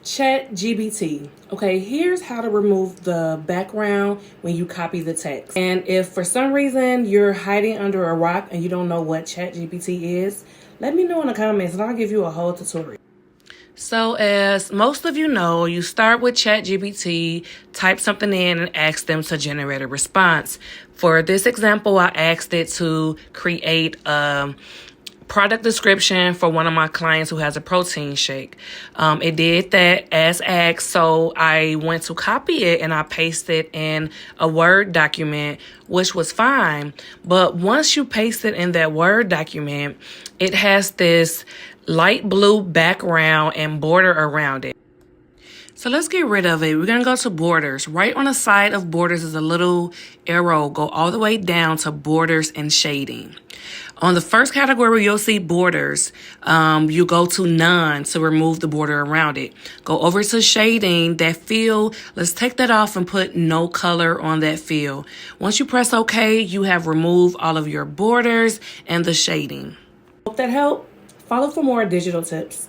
ChatGPT. Okay, here's how to remove the background when you copy the text. And if for some reason you're hiding under a rock and you don't know what ChatGPT is, let me know in the comments and I'll give you a whole tutorial. So as most of you know, you start with ChatGPT, type something in and ask them to generate a response. For this example, I asked it to create a product description for one of my clients who has a protein shake. It did that as asked, so I went to copy it and I pasted in a Word document, which was fine. But once you paste it in that Word document, it has this light blue background and border around it. So let's get rid of it. We're going to go to borders. Right on the side of borders is a little arrow. Go all the way down to borders and shading. On the first category, you'll see borders. You go to none to remove the border around it. Go over to shading, that fill. Let's take that off and put no color on that fill. Once you press OK, you have removed all of your borders and the shading. Hope that helped. Follow for more digital tips.